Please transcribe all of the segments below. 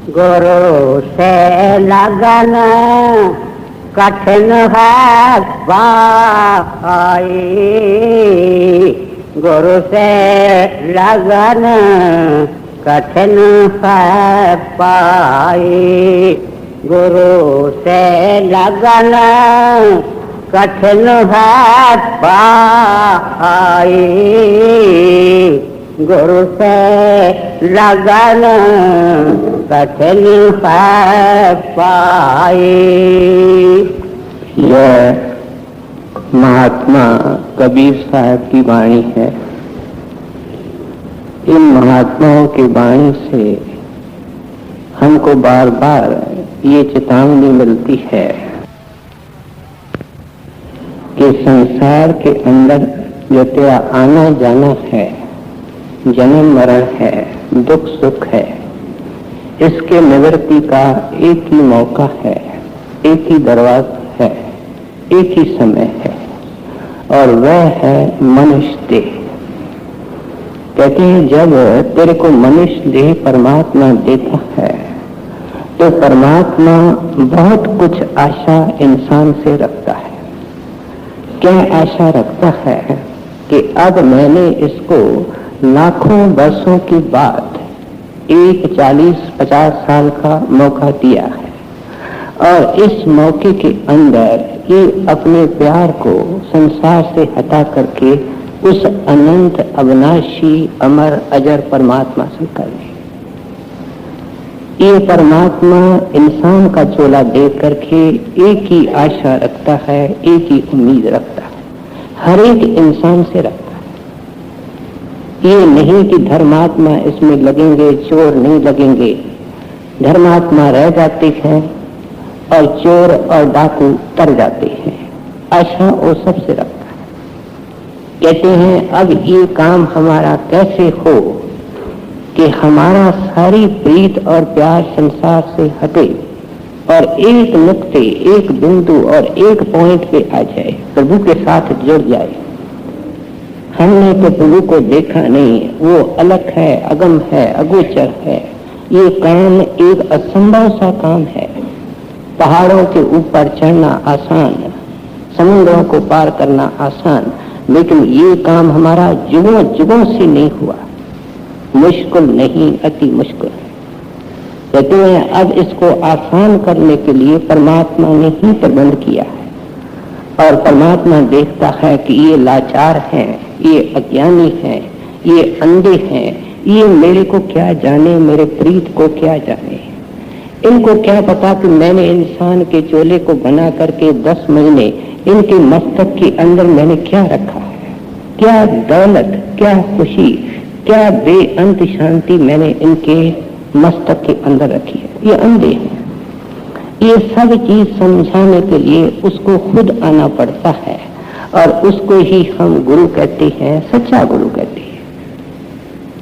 गुरु से लगन कठिन है भाई, गुरु से लगन कठिन है पाई, गुरु से लगन कठिन है पाई, गुरु से लगन कठिन है पाई। यह महात्मा कबीर साहब की वाणी है। इन महात्माओं की वाणी से हमको बार बार ये चेतावनी मिलती है कि संसार के अंदर जो तेरा आना जाना है, जन्म मरण है, दुख सुख है, इसके निवृत्ति का एक ही मौका है, एक ही दरवाजा है, एक ही समय है, और वह है मनुष्य देह। कहते हैं जब तेरे को मनुष्य देह परमात्मा देता है तो परमात्मा बहुत कुछ आशा इंसान से रखता है। क्या आशा रखता है कि अब मैंने इसको लाखों वर्षों के बाद एक 40-50 साल का मौका दिया है, और इस मौके के अंदर ये अपने प्यार को संसार से हटा करके उस अनंत अविनाशी अमर अजर परमात्मा से करे। ये परमात्मा इंसान का चोला देख करके एक ही आशा रखता है, एक ही उम्मीद रखता है, हर एक इंसान से रखता है। ये नहीं कि धर्मात्मा इसमें लगेंगे, चोर नहीं लगेंगे। धर्मात्मा रह जाते हैं और चोर और डाकू तर जाते हैं। आशा वो सबसे रखता है। कहते हैं अब ये काम हमारा कैसे हो कि हमारा सारी प्रीत और प्यार संसार से हटे और एक नुक्ते, एक बिंदु और एक पॉइंट पे आ जाए, प्रभु के साथ जुड़ जाए। हमने तो प्रभु को देखा नहीं, वो अलग है, अगम है, अगोचर है। ये काम एक असंभव सा काम है। पहाड़ों के ऊपर चढ़ना आसान, समुद्रों को पार करना आसान, लेकिन ये काम हमारा जुगों जुगों से नहीं हुआ। मुश्किल नहीं, अति मुश्किल है। कहते हैं अब इसको आसान करने के लिए परमात्मा ने ही प्रबंध किया है। और परमात्मा देखता है कि ये लाचार हैं, ये अज्ञानी हैं, ये अंधे हैं, ये मेरे को क्या जाने, मेरे प्रीत को क्या जाने। इनको क्या पता कि मैंने इंसान के चोले को बना करके 10 महीने इनके मस्तक के अंदर मैंने क्या रखा है, क्या दौलत, क्या खुशी, क्या बेअंत शांति मैंने इनके मस्तक के अंदर रखी है। ये अंधे हैं। ये सब चीज समझाने के लिए उसको खुद आना पड़ता है, और उसको ही हम गुरु कहते हैं, सच्चा गुरु कहते हैं।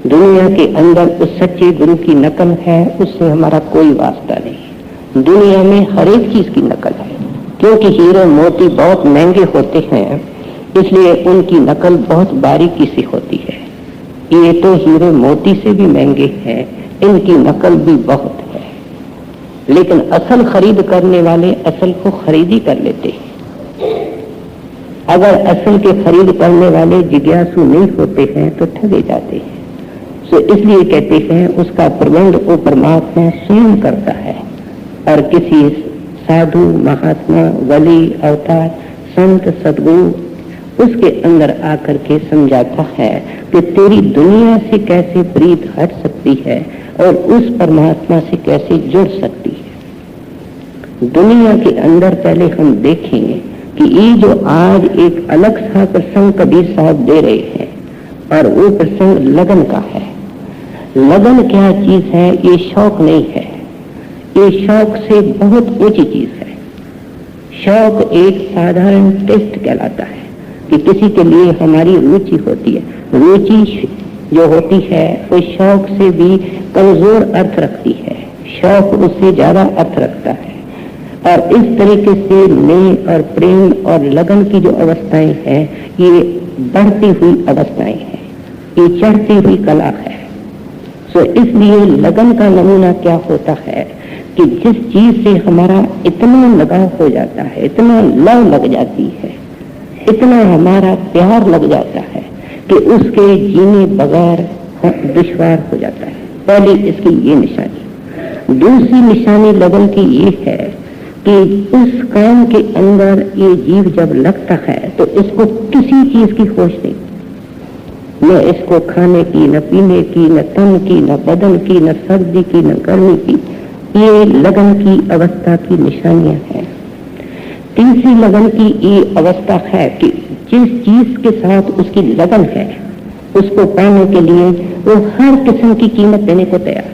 दुनिया के अंदर उस सच्चे गुरु की नकल है, उससे हमारा कोई वास्ता नहीं। दुनिया में हर एक चीज की नकल है, क्योंकि हीरे मोती बहुत महंगे होते हैं, इसलिए उनकी नकल बहुत बारीकी से होती है। ये तो हीरे मोती से भी महंगे हैं, इनकी नकल भी बहुत है। लेकिन असल खरीद करने वाले असल को खरीद ही कर लेते हैं। अगर असल के खरीद करने वाले जिज्ञासु नहीं होते हैं तो ठगे जाते हैं। तो इसलिए कहते हैं उसका प्रबंध वो परमात्मा स्वयं करता है, और किसी साधु, महात्मा, वली, अवतार, संत, सदगुरु उसके अंदर आकर के समझाता है कि तेरी दुनिया से कैसे प्रीत हट सकती है और उस परमात्मा से कैसे जुड़ सकती है। दुनिया के अंदर पहले हम देखेंगे कि ये जो आज एक अलग सा प्रसंग कबीर साहब दे रहे हैं, और वो प्रसंग लगन का है। लगन क्या चीज है? ये शौक नहीं है, ये शौक से बहुत ऊंची चीज है। शौक एक साधारण टेस्ट कहलाता है कि किसी के लिए हमारी रुचि होती है। रुचि जो होती है वो शौक से भी कमजोर अर्थ रखती है, शौक उससे ज्यादा अर्थ रखता है। और इस तरीके से नेह और प्रेम और लगन की जो अवस्थाएं हैं, ये बढ़ती हुई अवस्थाएं हैं, ये चढ़ती हुई कला है। तो इसलिए लगन का नमूना क्या होता है कि जिस चीज से हमारा इतना लगाव हो जाता है, इतना लव लग जाती है, इतना हमारा प्यार लग जाता है कि उसके जीने बगैर दुश्वार हो जाता है। पहली इसकी ये निशानी। दूसरी निशानी लगन की ये है कि उस काम के अंदर ये जीव जब लगता है तो इसको किसी चीज की होश नहीं, न इसको खाने की, न पीने की, न तन की, न बदन की, न सर्दी की, न गर्मी की। ये लगन की अवस्था की निशानियां हैं। तीसरी लगन की ये अवस्था है कि जिस चीज के साथ उसकी लगन है उसको पाने के लिए वो हर किस्म की कीमत देने को तैयार,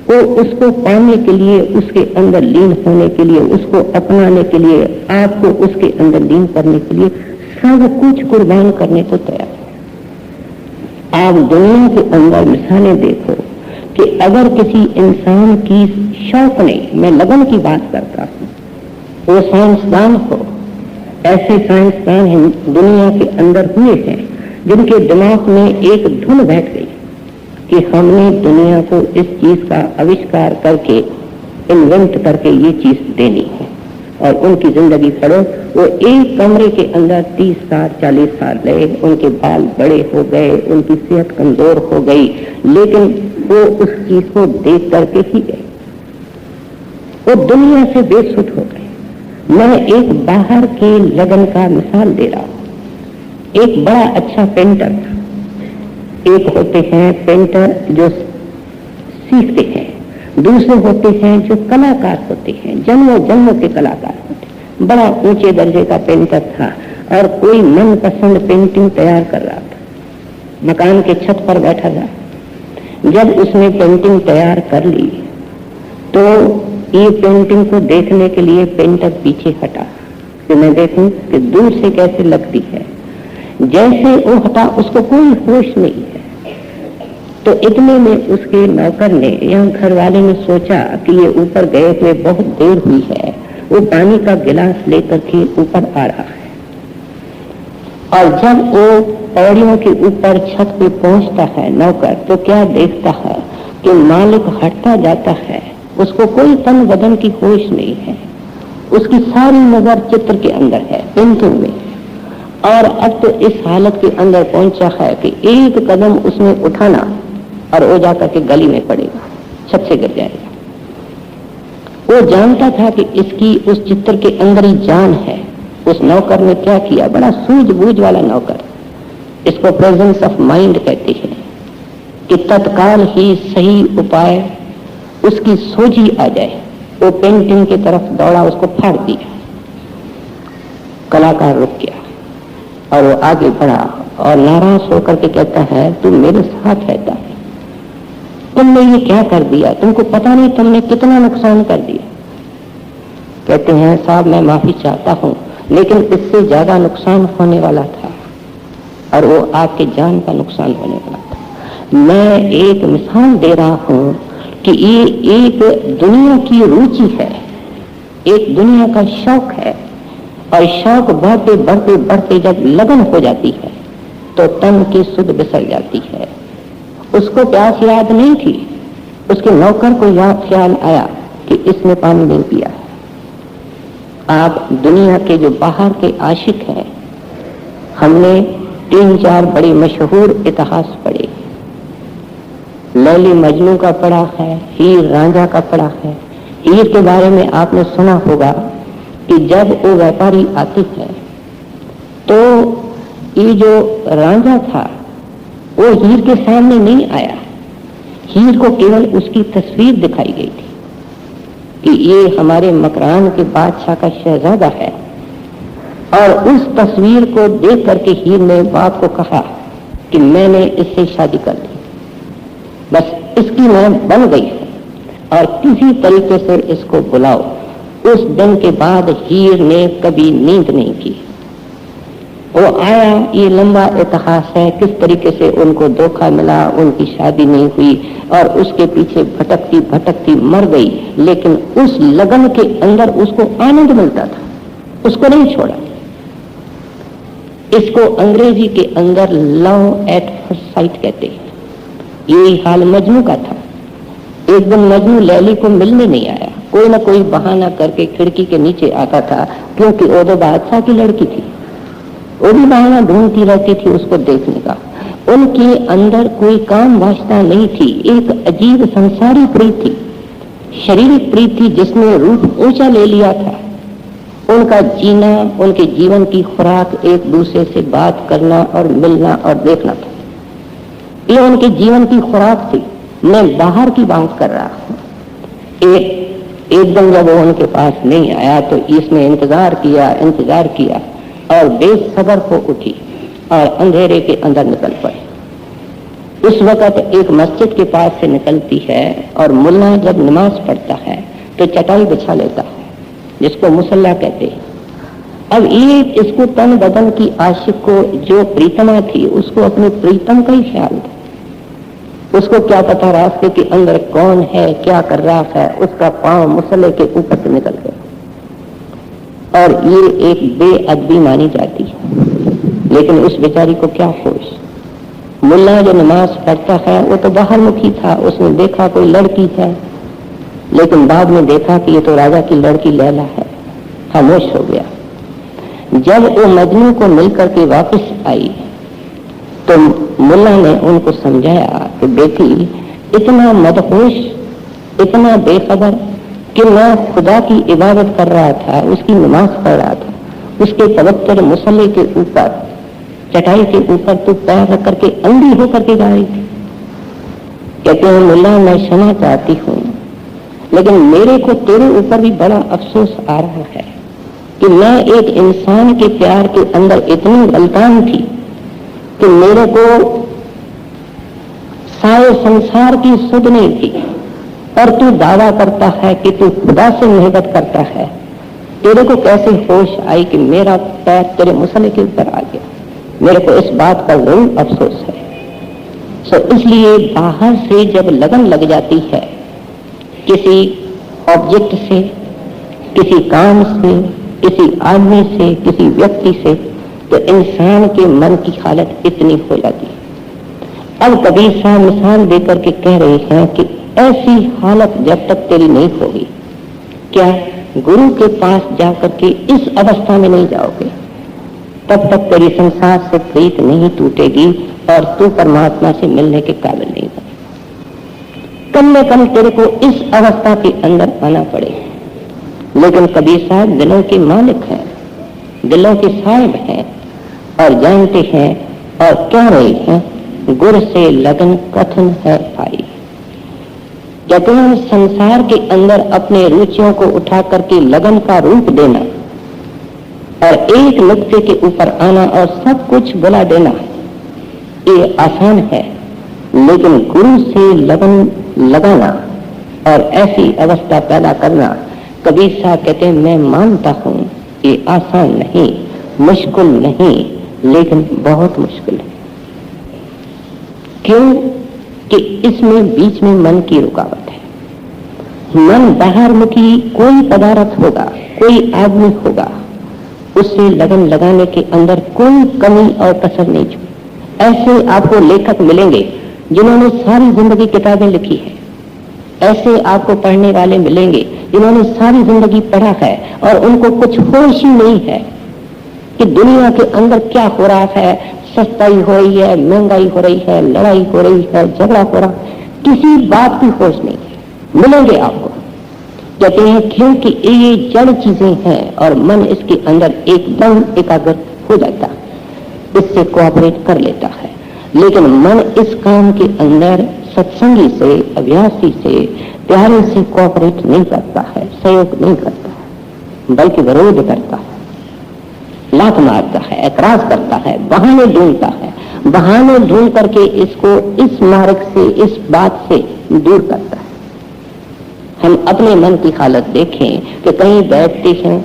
वो उसको पाने के लिए, उसके अंदर लीन होने के लिए, उसको अपनाने के लिए, आपको उसके अंदर लीन करने के लिए सब कुछ कुर्बान करने को तैयार है। आप दुनिया के अंदर मिसालें देखो कि अगर किसी इंसान की शौक नहीं, मैं लगन की बात करता हूं, वो साइंसदान हो, ऐसे साइंसदान दुनिया के अंदर हुए हैं जिनके दिमाग में एक धुन बैठ गई कि हमने दुनिया को इस चीज का आविष्कार करके, इन्वेंट करके ये चीज देनी है। और उनकी जिंदगी पढ़ो, वो एक कमरे के अंदर 30 साल 40 साल रहे, उनके बाल बड़े हो गए, उनकी सेहत कमजोर हो गई, लेकिन वो उस चीज को देख करके ही गए, वो दुनिया से बेसुध हो गए। मैं एक बाहर के लगन का मिसाल दे रहा हूं। एक बड़ा अच्छा पेंटर था। एक होते हैं पेंटर जो सीखते हैं, दूसरे होते हैं जो कलाकार होते हैं, जन्मों जन्मों के कलाकार होते हैं। बड़ा ऊंचे दर्जे का पेंटर था और कोई मनपसंद पेंटिंग तैयार कर रहा था। मकान के छत पर बैठा था। जब उसने पेंटिंग तैयार कर ली तो ये पेंटिंग को देखने के लिए पेंटर पीछे हटा कि मैं देखूं कि दूर से कैसे लगती है। जैसे वो हटा, उसको कोई होश नहीं है। तो इतने में उसके नौकर ने या घर वाले ने सोचा कि ये ऊपर गए हुए बहुत देर हुई है, वो पानी का गिलास लेकर के ऊपर आ रहा है। और जब वो पौड़ियों के ऊपर छत पे पहुंचता है नौकर, तो क्या देखता है कि मालिक हटता जाता है, उसको कोई तन बदन की होश नहीं है, उसकी सारी नजर चित्र के अंदर है, पेंटिंग में। और अब तो इस हालत के अंदर पहुंचा है कि एक कदम उसने उठाना और वो जाकर के गली में पड़ेगा, छत से गिर जाएगा। वो जानता था कि इसकी उस चित्र के अंदर ही जान है। उस नौकर ने क्या किया, बड़ा सूझबूझ वाला नौकर, इसको प्रेजेंस ऑफ माइंड कहते हैं, कि तत्काल ही सही उपाय उसकी सोझी आ जाए। वो पेंटिंग की तरफ दौड़ा, उसको फाड़ दिया। कलाकार रुक गया और वो आगे बढ़ा और नाराज होकर के कहता है, तुम मेरे साथ रहता है, तुमने ये क्या कर दिया, तुमको पता नहीं तुमने कितना नुकसान कर दिया। कहते हैं, साहब मैं माफी चाहता हूं, लेकिन इससे ज्यादा नुकसान होने वाला था और वो आपके जान का नुकसान होने वाला था। मैं एक मिसाल दे रहा हूं कि ये एक दुनिया की रुचि है, एक दुनिया का शौक है। और शौक बढ़ते बढ़ते बढ़ते जब लगन हो जाती है तो तन की सुध बिसर जाती है। उसको प्यास याद नहीं थी, उसके नौकर को याद ख्याल आया कि इसने पानी नहीं पिया है। आप दुनिया के जो बाहर के आशिक हैं, हमने 3-4 बड़े मशहूर इतिहास पढ़े। लैली मजनू का पढ़ा है, हीर रांझा का पढ़ा है। हीर के बारे में आपने सुना होगा कि जब वो व्यापारी आते हैं तो ये जो रांझा था वो हीर के सामने नहीं आया, हीर को केवल उसकी तस्वीर दिखाई गई थी कि ये हमारे मकरान के बादशाह का शहजादा है। और उस तस्वीर को देख करके हीर ने बाप को कहा कि मैंने इससे शादी कर ली, बस इसकी मैं बन गई है और किसी तरीके से इसको बुलाओ। उस दिन के बाद हीर ने कभी नींद नहीं की। वो आया, ये लंबा इतिहास है किस तरीके से उनको धोखा मिला, उनकी शादी नहीं हुई और उसके पीछे भटकती भटकती मर गई। लेकिन उस लगन के अंदर उसको आनंद मिलता था, उसको नहीं छोड़ा। इसको अंग्रेजी के अंदर लव एट फर्स्ट साइट कहते हैं। यही हाल मजनू का था। एक दिन मजनू लैली को मिलने नहीं आया, कोई ना कोई बहाना करके खिड़की के नीचे आता था, क्योंकि वो तो बादशाह की लड़की थी। वो भी बहाना ढूंढती रहती थी उसको देखने का। उनके अंदर कोई काम वासना नहीं थी, एक अजीब संसारी प्रीत थी, शारीरिक प्रीत थी जिसने रूप ऊंचा ले लिया था। उनका जीना, उनके जीवन की खुराक एक दूसरे से बात करना और मिलना और देखना था। ये उनके जीवन की खुराक थी। मैं बाहर की बात कर रहा हूं। एक दिन जब वो उनके पास नहीं आया तो इसने इंतजार किया और बेसब्र हो उठी और अंधेरे के अंदर निकल पड़ी। उस वक्त एक मस्जिद के पास से निकलती है और मुल्ला जब नमाज पढ़ता है तो चटाई बिछा लेता है, जिसको मुसल्ला कहते हैं। अब ये इसको तन बदन की आशिक को, जो प्रीतमा थी, उसको अपने प्रीतम का ही ख्याल था। उसको क्या पता रास्ते के अंदर कौन है, क्या कर रहा है। उसका पांव मुसल्ले के ऊपर से निकल गया और ये एक बेअदबी मानी जाती है। लेकिन उस बेचारी को क्या होश। मुल्ला जो नमाज पढ़ता है वो तो बाहर मुखी था, उसने देखा कोई लड़की है, लेकिन बाद में देखा कि ये तो राजा की लड़की लैला है, खामोश हो गया। जब वो मजनू को मिलकर के वापस आई तो मुल्ला ने उनको समझाया कि बेटी, इतना मदहोश, इतना बेखबर कि मैं खुदा की इबादत कर रहा था, उसकी नमाज पढ़ रहा था, उसके पवित्र मुसल्ले के ऊपर, चटाई के ऊपर तो पैर रख करके अंधी होकर के जा रही थी। कहते हैं मुल्ला, मैं क्षमा चाहती हूँ, लेकिन मेरे को तेरे ऊपर भी बड़ा अफसोस आ रहा है कि मैं एक इंसान के प्यार के अंदर इतनी गलतान थी कि मेरे को सारे संसार की सुध नहीं थी। और तू दावा करता है कि तू खुदा से मोहब्बत करता है, तेरे को कैसे होश आई कि मेरा पैर तेरे मुसल्ले के ऊपर आ गया। मेरे को इस बात का जरूर अफसोस है। इसलिए बाहर से जब लगन लग जाती है किसी ऑब्जेक्ट से, किसी काम से, किसी आदमी से, किसी व्यक्ति से, तो इंसान के मन की हालत इतनी हो जाती है। अब कबीर साहब मिसाल देकर के कह रहे हैं कि ऐसी हालत जब तक तेरी नहीं होगी, क्या गुरु के पास जाकर के इस अवस्था में नहीं जाओगे, तब तक तेरी संसार से प्रीत नहीं टूटेगी और तू परमात्मा से मिलने के काबिल नहीं बनेगा। कम से कम तेरे को इस अवस्था के अंदर आना पड़ेगा। लेकिन कबीर साहब दिलों के मालिक हैं, दिलों के साहिब हैं और जानते हैं और कह रहे हैं, गुर से लगन कथन है भाई। कहते हैं संसार के अंदर अपने रुचियों को उठा करके लगन का रूप देना और एक नुक्ते के ऊपर आना और सब कुछ बुला देना, ये आसान है। लेकिन गुरु से लगन लगाना और ऐसी अवस्था पैदा करना, कबीर साहब कहते हैं मैं मानता हूं ये आसान नहीं, मुश्किल नहीं, लेकिन बहुत मुश्किल है। क्यों कि इसमें बीच में मन की रुकावट है। मन बाहर मुखी कोई पदार्थ होगा, कोई आदमी होगा, उससे लगन लगाने के अंदर कोई कमी और कसर नहीं छोड़ी। ऐसे आपको लेखक मिलेंगे जिन्होंने सारी जिंदगी किताबें लिखी है, ऐसे आपको पढ़ने वाले मिलेंगे जिन्होंने सारी जिंदगी पढ़ा है और उनको कुछ होश ही नहीं है कि दुनिया के अंदर क्या हो रहा है। सस्ताई हो रही है, महंगाई हो रही है, लड़ाई हो रही है, झगड़ा हो रहा है, किसी बात की होश नहीं है। मिलेंगे आपको, कहते हैं क्योंकि ये जड़ चीजें हैं और मन इसके अंदर एकदम एकाग्र हो जाता है, इससे कोऑपरेट कर लेता है। लेकिन मन इस काम के अंदर सत्संगी से, अभ्यासी से, प्यारे से कोऑपरेट नहीं करता है, सहयोग नहीं करता है, बल्कि विरोध करता है, लात मारता है, एतराज करता है, बहाने ढूंढता है, बहाने ढूंढ करके इसको इस मार्ग से, इस बात से दूर करता है। हम अपने मन की हालत देखें कि कहीं बैठते हैं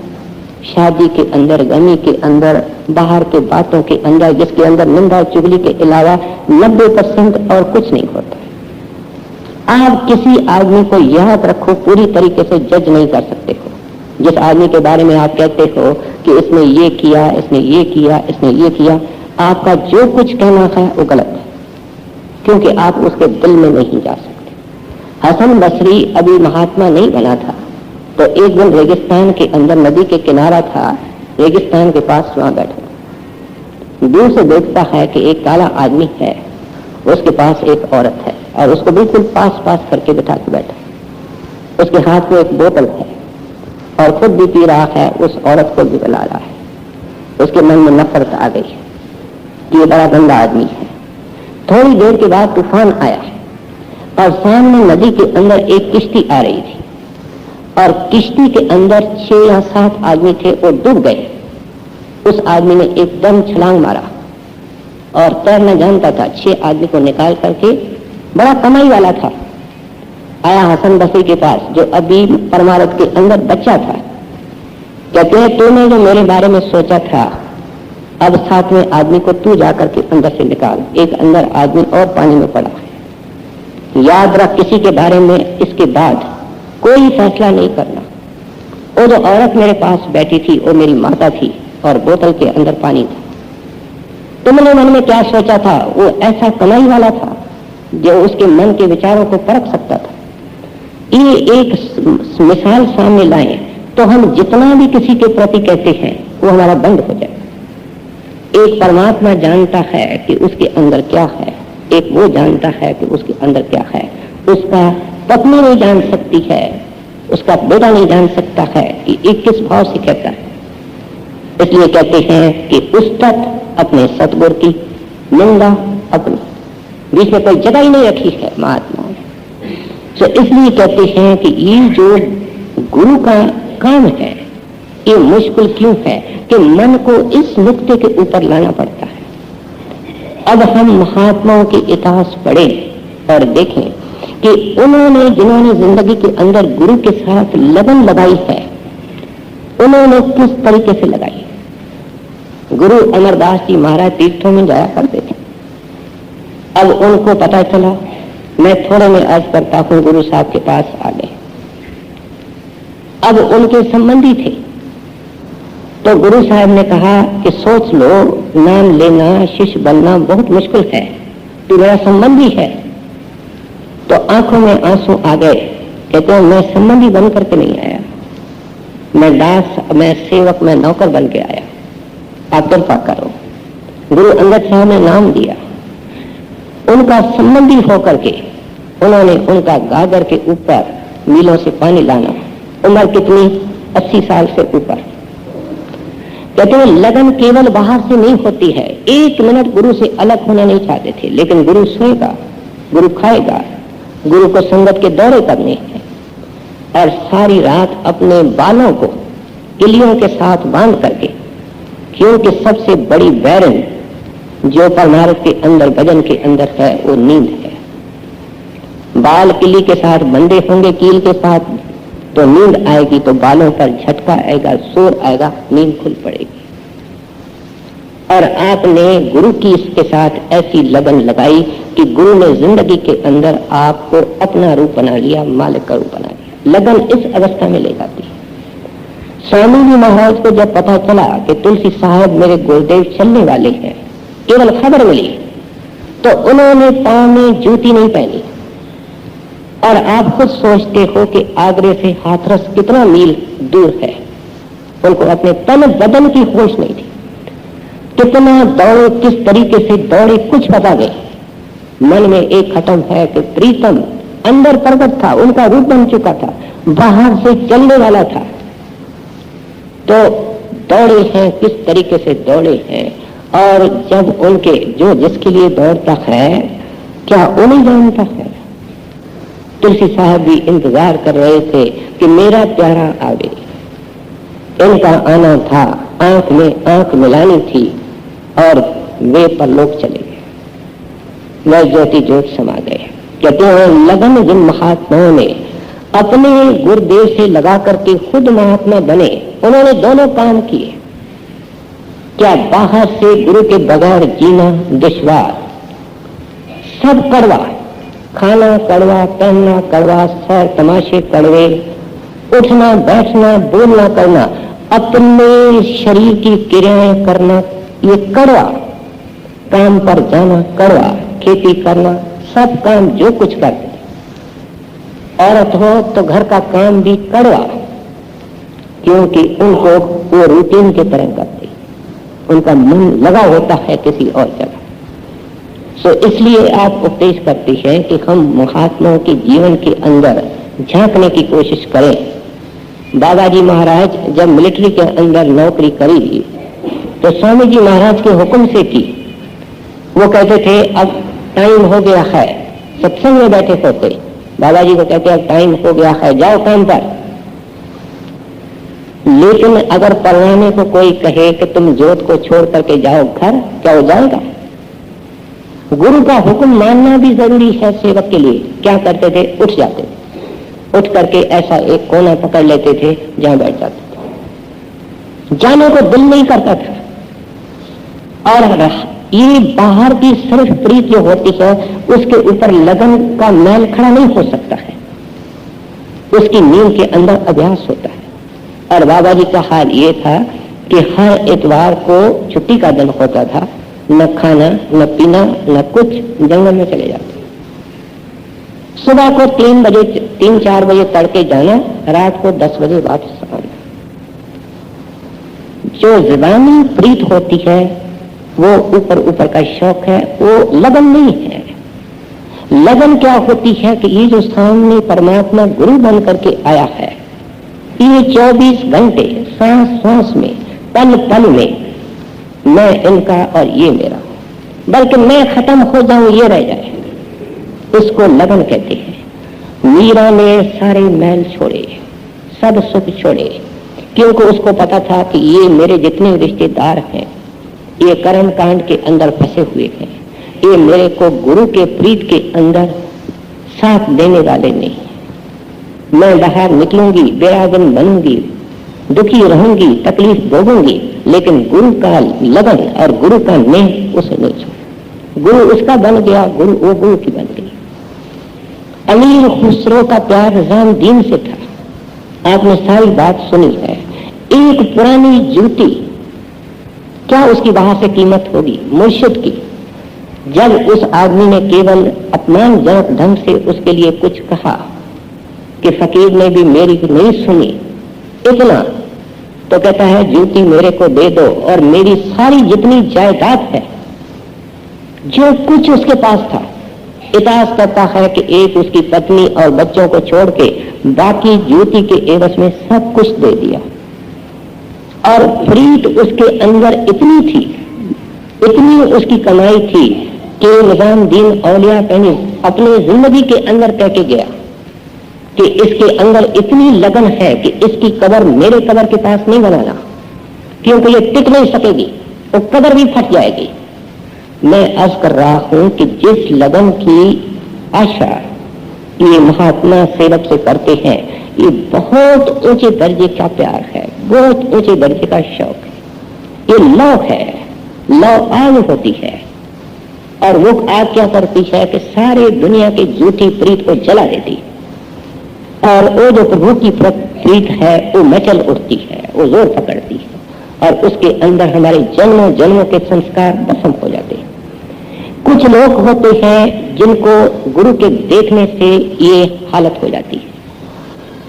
शादी के अंदर, गमी के अंदर, बाहर के बातों के अंदर, जिसके अंदर निंदा चुगली के अलावा 90% और कुछ नहीं होता। आप किसी आदमी को याद रखो, पूरी तरीके से जज नहीं कर सकते हो। जिस आदमी के बारे में आप कहते हो कि इसने ये किया, इसने ये किया, इसने ये किया, आपका जो कुछ कहना है वो गलत है। क्योंकि आप उसके दिल में नहीं जा सकते। हसन बसरी अभी महात्मा नहीं बना था, तो एक दिन रेगिस्तान के अंदर नदी के किनारा था, रेगिस्तान के पास वहां बैठा, दूर से देखता है कि एक काला आदमी है, उसके पास एक औरत है और उसको बिल्कुल पास पास करके बिठा के बैठा, उसके हाथ में एक बोतल है और खुद भी पी रहा है, उस औरत को भी पिला रहा है। उसके मन में नफरत आ गई कि ये बड़ा गंदा आदमी है। थोड़ी देर के बाद तूफान आया और सामने नदी के अंदर एक किश्ती आ रही थी और किश्ती के अंदर 6 या 7 आदमी थे, वो डूब गए। उस आदमी ने एकदम छलांग मारा और तैरना जानता था, 6 आदमी को निकाल करके, बड़ा कमाई वाला था, आया हसन बसरी के पास जो अभी परमारथ के अंदर बच्चा था। कहते हैं तूने जो मेरे बारे में सोचा था, अब 7वें आदमी को तू जाकर के अंदर से निकाल। एक अंदर आदमी और पानी में पड़ा है। याद रख, किसी के बारे में इसके बाद कोई फैसला नहीं करना। वो जो औरत मेरे पास बैठी थी वो मेरी माता थी और बोतल के अंदर पानी था। तुमने मन में क्या सोचा था? वो ऐसा कमाई वाला था जो उसके मन के विचारों को परख सकता था। ये एक मिसाल सामने लाएं तो हम जितना भी किसी के प्रति कहते हैं वो हमारा बंद हो जाए। एक परमात्मा जानता है कि उसके अंदर क्या है, एक वो जानता है कि उसके अंदर क्या है। उसका पत्नी नहीं जान सकती है, उसका बेटा नहीं जान सकता है कि एक किस भाव से कहता है। इसलिए कहते हैं कि उस्तत अपने सतगुरु की, निंदा अपनी, बीच में कोई जगह ही नहीं रखी है महात्मा ने। तो इसलिए कहते हैं कि ये जो गुरु का काम है ये मुश्किल क्यों है कि मन को इस नुक्ते के ऊपर लाना पड़ता है। अब हम महात्माओं के इतिहास पढ़ें और देखें कि उन्होंने, जिन्होंने जिंदगी के अंदर गुरु के साथ लगन लगाई है, उन्होंने किस तरीके से लगाई। गुरु अमरदास जी महाराज तीर्थों में जाया करते थे। अब उनको पता चला, मैं थोड़े में अर्ज करता हूं, गुरु साहब के पास आ गए। अब उनके संबंधी थे तो गुरु साहब ने कहा कि सोच लो, नाम लेना, शिष्य बनना बहुत मुश्किल है, तू मेरा संबंधी है। तो आंखों में आंसू आ गए। कहते हैं मैं संबंधी बन करके नहीं आया, मैं दास, मैं सेवक, मैं नौकर बन के आया, आप कृपा करो। गुरु अंगद साहब ने नाम दिया, उनका संबंधी होकर के उन्होंने उनका गागर के ऊपर मीलों से पानी लाना। उम्र कितनी? 80 साल से ऊपर। कहते हैं लगन केवल बाहर से नहीं होती है। 1 मिनट गुरु से अलग होना नहीं चाहते थे, लेकिन गुरु सोएगा, गुरु खाएगा, गुरु को संगत के दौरे करने हैं और सारी रात अपने बालों को किलियों के साथ बांध करके, क्योंकि सबसे बड़ी बैरन जो परमार्थ के अंदर, भजन के अंदर है, वो नींद है। बाल किली के साथ बंधे होंगे, कील के साथ, तो नींद आएगी तो बालों पर झटका आएगा, शोर आएगा, नींद खुल पड़ेगी। और आपने गुरु की इसके साथ ऐसी लगन लगाई कि गुरु ने जिंदगी के अंदर आपको अपना रूप बना लिया, मालिक का रूप बना लिया। लगन इस अवस्था में ले जाती है। स्वामी जी महाराज को जब पता चला कि तुलसी साहब मेरे गुरुदेव चलने वाले हैं, केवल खबर मिली, तो उन्होंने पांव में जूती नहीं पहनी। और आप खुद सोचते हो कि आगरे से हाथरस कितना मील दूर है, उनको अपने तन बदन की होश नहीं थी। कितना दौड़े, किस तरीके से दौड़े, कुछ बता गए। मन में एक खत्म है कि प्रीतम अंदर प्रकट था, उनका रूप बन चुका था, बाहर से चलने वाला था। तो दौड़े हैं, किस तरीके से दौड़े हैं। और जब उनके, जो जिसके लिए दौड़ता है, क्या वो नहीं जानता है? तुलसी साहब भी इंतजार कर रहे थे कि मेरा प्यारा आवे। इनका आना था, आंख में आंख मिलानी थी और वे परलोक चले गए, वह ज्योति ज्योत समा गए। कहते हैं लगन जिन महात्माओं ने अपने गुरुदेव से लगा करके खुद महात्मा बने, उन्होंने दोनों काम किए। क्या बाहर से गुरु के बगैर जीना दुश्वार, सब कड़वा, खाना कड़वा, पहनना कड़वा, सैर तमाशे कड़वे, उठना बैठना बोलना करना, अपने शरीर की क्रियाएं करना ये कड़वा, काम पर जाना कड़वा, खेती करना सब काम जो कुछ करते, औरत हो तो घर का काम भी कड़वा, क्योंकि उनको वो रूटीन की तरह करते, उनका मन लगा होता है किसी और जगह। सो इसलिए आप उपदेश करती है कि हम महात्माओं के जीवन के अंदर झांकने की कोशिश करें। बाबा जी महाराज जब मिलिट्री के अंदर नौकरी करी तो स्वामी जी महाराज के हुक्म से की। वो कहते थे अब टाइम हो गया है, सत्संग में बैठे होते, बाबा जी को कहते अब टाइम हो गया है, जाओ काम पर। लेकिन अगर परवाने को कोई कहे कि तुम जोत को छोड़ करके जाओ घर, क्या हो जाएगा? गुरु का हुक्म मानना भी जरूरी है सेवक के लिए। क्या करते थे? उठ जाते थे, उठ करके ऐसा एक कोना पकड़ लेते थे जहां बैठ जाते थे, जाने को दिल नहीं करता था। और ये बाहर की सिर्फ प्रीत जो होती है उसके ऊपर लगन का मैल खड़ा नहीं हो सकता है, उसकी नींद के अंदर अभ्यास होता है। और बाबा जी का हाल ये था कि हर इतवार को छुट्टी का दिन होता था, न खाना न पीना न कुछ, जंगल में चले जाते। सुबह को 3-4 बजे तड़के जाना, रात को 10 बजे वापस आना। जो ज़बानी प्रीत होती है वो ऊपर का शौक है, वो लगन नहीं है। लगन क्या होती है कि ये जो सामने परमात्मा गुरु बन करके आया है, ये 24 घंटे सांस सांस में, पल पल में मैं इनका और ये मेरा, बल्कि मैं खत्म हो जाऊं ये रह जाए, इसको लगन कहते हैं। मीरा ने सारे मैल छोड़े, सब सुख छोड़े, क्योंकि उसको पता था कि ये मेरे जितने रिश्तेदार हैं ये कर्म कांड के अंदर फंसे हुए हैं, ये मेरे को गुरु के प्रीत के अंदर साथ देने वाले नहीं। मैं बाहर निकलूंगी, बेरागन बनूंगी, दुखी रहूंगी, तकलीफ भोगूंगी, लेकिन गुरु का लगन और गुरु का नेह उसे नहीं छोड़ा। गुरु उसका बन गया, वो गुरु की बन गई। अमीर खुसरो का प्यार निजामुद्दीन से था, आपने सारी बात सुनी है। एक पुरानी जूती, क्या उसकी वहां से कीमत होगी मुर्शिद की? जब उस आदमी ने केवल अपमानजनक ढंग से उसके लिए कुछ कहा कि फकीर ने भी मेरी नहीं सुनी इतना, तो कहता है जूती मेरे को दे दो और मेरी सारी जितनी जायदाद है, जो कुछ उसके पास था, इताअत करता है कि एक उसकी पत्नी और बच्चों को छोड़ के बाकी जूती के एवज में सब कुछ दे दिया। और प्रीत उसके अंदर इतनी थी, इतनी उसकी कमाई थी कि निजामुद्दीन औलिया कहने अपने जिंदगी के अंदर कह के गया कि इसके अंदर इतनी लगन है कि इसकी कब्र मेरे कब्र के पास नहीं बनाना, क्योंकि ये टिक नहीं सकेगी, वो कब्र भी फट जाएगी। मैं अर्ज कर रहा हूं कि जिस लगन की आशा ये महात्मा सेवक से करते हैं, ये बहुत ऊंचे दर्जे का प्यार है, बहुत ऊंचे दर्जे का शौक है। ये लौ है, लौ आग होती है, और वो आग क्या करती है कि सारे दुनिया की झूठी प्रीत को जला देती, और वो जो प्रभु की प्रीत है वो मचल उठती है, वो जोर पकड़ती है, और उसके अंदर हमारे जन्मों जन्मों के संस्कार भस्म हो जाते हैं। कुछ लोग होते हैं जिनको गुरु के देखने से ये हालत हो जाती है।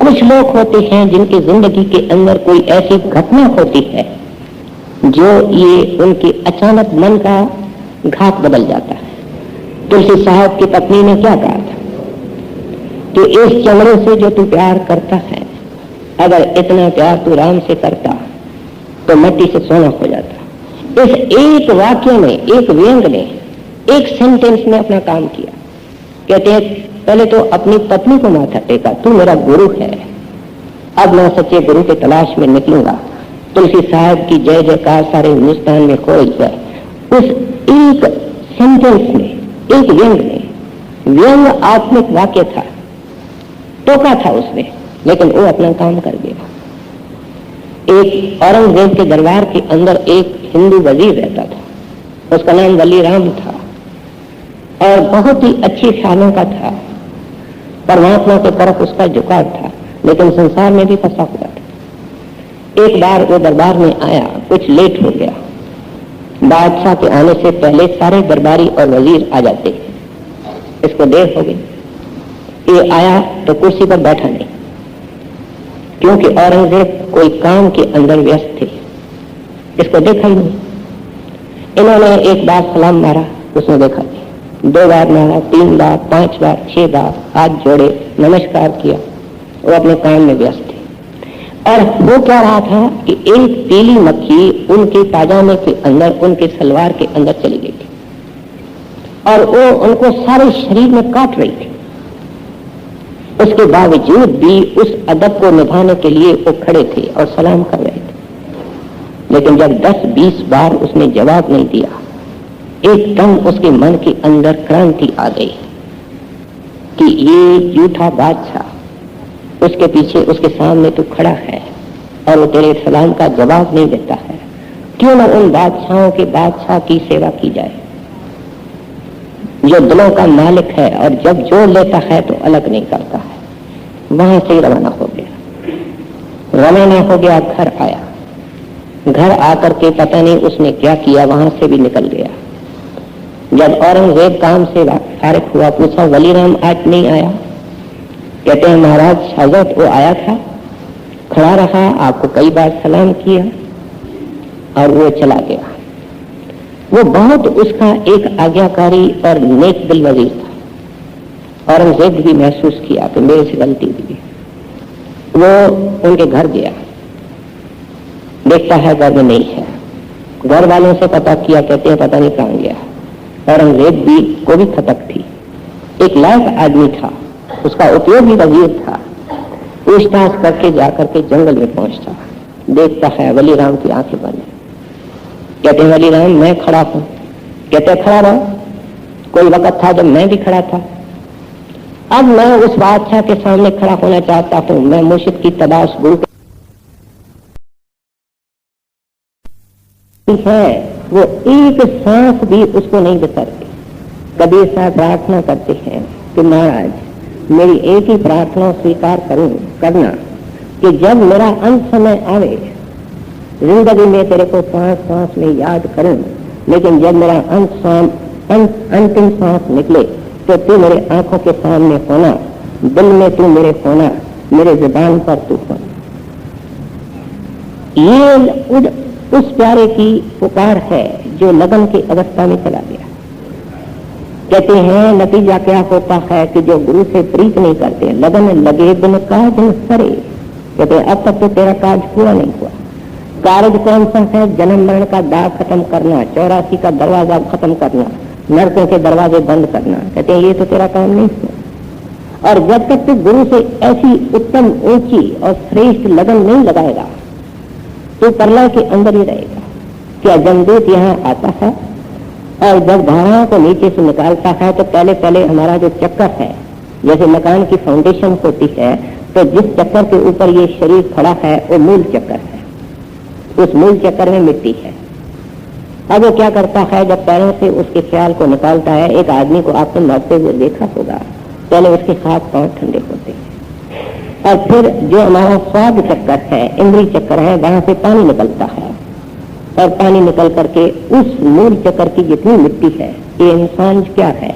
कुछ लोग होते हैं जिनकी जिंदगी के अंदर कोई ऐसी घटना होती है जो ये उनके अचानक मन का घात बदल जाता है। तुलसी साहब की पत्नी ने क्या कहा था कि इस चमड़े से जो तू प्यार करता है, अगर इतना प्यार तू राम से करता तो मिट्टी से सोना हो जाता। इस एक वाक्य में, एक व्यंग ने, एक सेंटेंस में अपना काम किया। कहते हैं पहले तो अपनी पत्नी को माथा टेका, तू मेरा गुरु है, अब मैं सच्चे गुरु के तलाश में निकलूंगा। तुलसी साहब की जय जयकार सारे हिंदुस्तान में हो जाए। उस एक सेंटेंस में, एक व्यंग में, व्यंग आत्मिक वाक्य था, टोका था उसने, लेकिन वो अपना काम कर गया। एक औरंगजेब के दरबार के अंदर एक हिंदू वजीर रहता था, उसका नाम वली राम था, और बहुत ही अच्छी ख्यालों का था, परमात्मा की तरफ उसका झुकाव था, लेकिन संसार में भी फंसा हुआ था। एक बार वो दरबार में आया, कुछ लेट हो गया। बादशाह के आने से पहले सारे दरबारी और वजीर आ जाते, इसको देर हो गई। ये आया तो कुर्सी पर बैठा नहीं, क्योंकि औरंगजेब कोई काम के अंदर व्यस्त थे, इसको देखा ही नहीं। इन्होंने एक बार सलाम मारा, उसने देखा नहीं। 2 बार मारा, 3 बार, 5 बार, 6 बार, हाथ जोड़े, नमस्कार किया, वो अपने काम में व्यस्त थे। और वो क्या रहा था कि एक पीली मक्खी उनके पाजामे के अंदर, उनके सलवार के अंदर चली गई थी और वो उनको सारे शरीर में काट रही थी। उसके बावजूद भी उस अदब को निभाने के लिए वो खड़े थे और सलाम कर रहे थे। लेकिन जब 10-20 बार उसने जवाब नहीं दिया, एकदम उसके मन के अंदर क्रांति आ गई कि ये झूठा बादशाह, उसके पीछे, उसके सामने तू खड़ा है और वो तेरे सलाम का जवाब नहीं देता है। क्यों न उन बादशाहों के बादशाह की सेवा की जाए जो दिलों का मालिक है और जब जोड़ लेता है तो अलग नहीं करता है। वहां से रवाना हो गया, रवाना हो गया, घर आया। घर आकर के पता नहीं उसने क्या किया, वहां से भी निकल गया। जब औरंगजेब काम से फारिग हुआ, पूछा वलीराम आज नहीं आया? कहते हैं महाराज हजरत वो आया था, खड़ा रहा, आपको कई बार सलाम किया और वो चला गया। वो बहुत उसका एक आज्ञाकारी और नेक दिल वजीर था। औरंगजेब भी महसूस किया कि मेरे से गलती हुई। वो उनके घर गया, देखता है घर में नहीं है। घर वालों से पता किया, कहते हैं पता नहीं कहां गया। औरंगजेब भी को भी खतक थी, एक लायक आदमी था, उसका उपयोगी वजीर था। पूछताछ करके जाकर के जंगल में पहुंचता, देखता है वलीराम की आंखें बंद। कहते हैं वलीराम मैं खड़ा हूं। कहते खड़ा रहो, कोई वक्त था जब मैं भी खड़ा था, अब मैं उस बादशाह के सामने खड़ा होना चाहता हूं। मैं मुर्शिद की तलाश गुरु है, वो एक सांस भी उसको नहीं बिसरते। कभी साथ प्रार्थना करते हैं कि महाराज मेरी एक ही प्रार्थना स्वीकार करना कि जब मेरा अंत समय आवे, जिंदगी में तेरे को सांस सांस में याद करूं, लेकिन जब मेरा अंतिम सांस निकले तो तू मेरे आंखों के सामने होना, दिल में तू मेरे होना, मेरे जुबान पर तू होना। ये उस प्यारे की पुकार है जो लगन की अवस्था में चला गया। कहते हैं नतीजा क्या होता है कि जो गुरु से प्रीत नहीं करते, लगन लगे बिन काज न सरे। कहते हैं अब तक तो तेरा काज पूरा नहीं हुआ। कार्य कौन सा है? जन्म मरण का दाग खत्म करना, 84 का दरवाजा खत्म करना, नरकों के दरवाजे बंद करना। कहते हैं ये तो तेरा काम नहीं हुआ। और जब तक तू गुरु से ऐसी उत्तम, ऊंची और श्रेष्ठ लगन नहीं लगाएगा तो प्रलय के अंदर ही रहेगा। क्या जमदूत यहाँ आता है और जब धाराओं को नीचे से निकालता है तो पहले पहले हमारा जो चक्कर है, जैसे मकान की फाउंडेशन होती है, तो जिस चक्कर के ऊपर ये शरीर खड़ा है वो मूल चक्कर है। उस मूल चक्कर में मिट्टी है। अब वो क्या करता है, जब पैरों से उसके ख्याल को निकालता है, एक आदमी को आपने मरते हुए देखा होगा, पहले उसके हाथ पांव ठंडे होते हैं और फिर जो हमारा स्वाद चक्कर है, इंद्रिय चक्कर है, वहां से पानी निकलता है और पानी निकल करके उस मूल चक्कर की जितनी मिट्टी है, ये इंसान क्या है,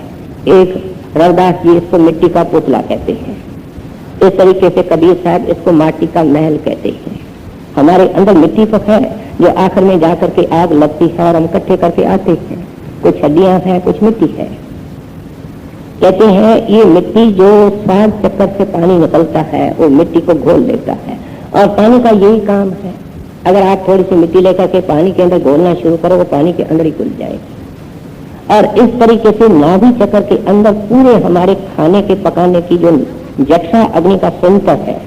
एक रविदास जी इसको मिट्टी का पुतला कहते हैं। इस तरीके से कबीर साहब इसको माटी का महल कहते हैं। हमारे अंदर मिट्टी तो है जो आखिर में जाकर के आग लगती है और हम इकट्ठे करके आते हैं। कुछ हड्डियां हैं, कुछ मिट्टी है। कहते हैं ये मिट्टी जो स्वाद चक्कर से पानी निकलता है वो मिट्टी को घोल देता है और पानी का यही काम है। अगर आप थोड़ी सी मिट्टी लेकर के पानी के अंदर घोलना शुरू करो, वो पानी के अंदर ही घुल जाएगी। और इस तरीके से नाभि चक्कर के अंदर पूरे हमारे खाने के पकाने की जो जक्षा अग्नि का सेंटर है,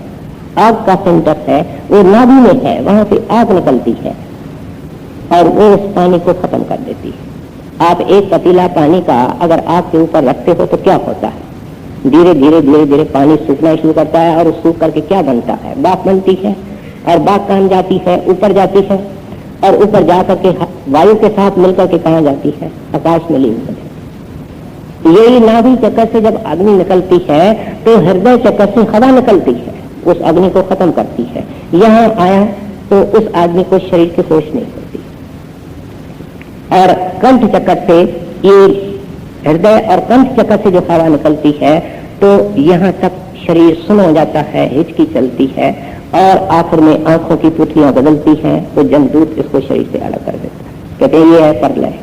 आग का सेंटर है, वो नाभि में है, वहां से आग निकलती है और वो उस पानी को खत्म कर देती है। आप एक पतीला पानी का अगर आग के ऊपर रखते हो तो क्या होता है, धीरे धीरे धीरे धीरे पानी सूखना शुरू करता है और सूख करके क्या बनता है, बाप बनती है और बाप कहाँ जाती है, ऊपर जाती है और ऊपर जाकर के वायु के साथ मिलकर के कहाँ जाती है, आकाश में लीन हो जाती है। यही नाभि चक्कर से जब अग्नि निकलती है तो हृदय चक्कर से हवा निकलती है, उस अग्नि को खत्म करती है। यहाँ आया तो उस आदमी को शरीर की होश नहीं होती और कंठ चक्कर से ये हृदय और कंठ चक्र से जो हवा निकलती है तो यहाँ तक शरीर सुन हो जाता है, हिचकी चलती है और आखिर में आंखों की पुतलियां बदलती हैं तो जमदूत इसको शरीर से अलग कर देता है। कहते हैं ये है परलय।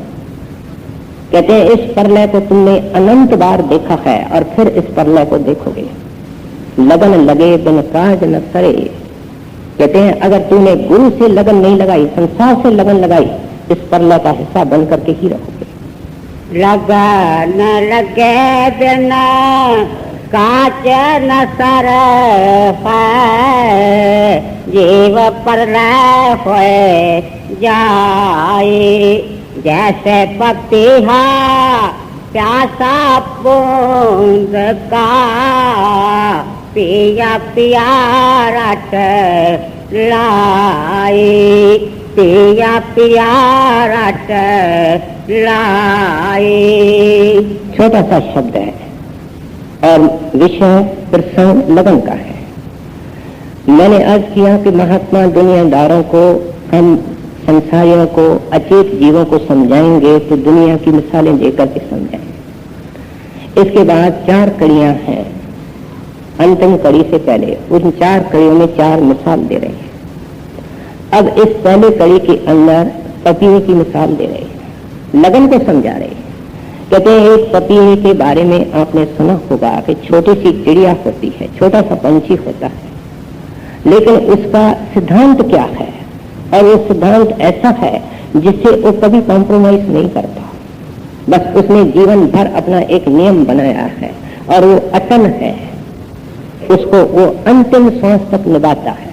कहते हैं इस परलय को तुमने अनंत बार देखा है और फिर इस परलय को देखोगे। लगन लगे बिन काज न करे। कहते हैं अगर तूने गुरु से लगन नहीं लगाई, संसार से लगन लगाई, इस परलय का हिस्सा बन करके ही रहोगे। लगन लगे बिना काच न सर है, जीव परलय होए जाए। जैसे पपीहा प्यासा बूंद का, पिया पिया रट लाई, पिया पिया रट लाई। छोटा सा शब्द है और विषय प्रसंग लगन का है। मैंने अर्ज किया कि महात्मा दुनियादारों को, हम संसारियों को, अचेत जीवों को समझाएंगे तो दुनिया की मिसालें देकर के समझाएंगे। इसके बाद 4 कड़ियां हैं। अंतिम कड़ी से पहले उन 4 कड़ियों में 4 मिसाल दे रहे हैं। अब इस पहले कड़ी के अंदर पपीहे की मिसाल दे रहे हैं, लगन को समझा रहे हैं। कहते हैं एक पपीहे के बारे में आपने सुना होगा कि छोटी सी चिड़िया होती है, छोटा सा पंछी होता है, लेकिन उसका सिद्धांत क्या है? और वो सिद्धांत ऐसा है जिससे वो कभी कॉम्प्रोमाइज नहीं करता। बस उसने जीवन भर अपना एक नियम बनाया है और वो अटल है, उसको वो अंतिम सांस तक निभाता है।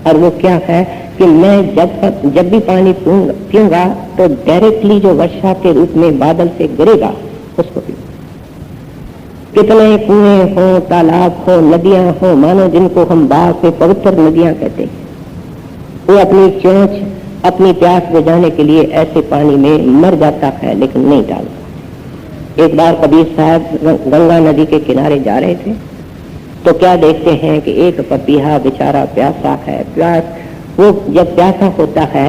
और वो क्या है कि मैं जब भी पानी पीऊंगा तो डायरेक्टली जो वर्षा के रूप में बादल से गिरेगा उसको पीऊंगा। कितने कुएं हो, तालाब हो, नदियां हो, मानो जिनको हम बाढ़ से पवित्र नदियां कहते हैं, वो अपनी चोंच, अपनी प्यास बुझाने के लिए ऐसे पानी में मर जाता है लेकिन नहीं डालता। एक बार कबीर साहब गंगा नदी के किनारे जा रहे थे तो क्या देखते हैं कि एक पपीहा बेचारा प्यासा है। प्यास, वो जब प्यासा होता है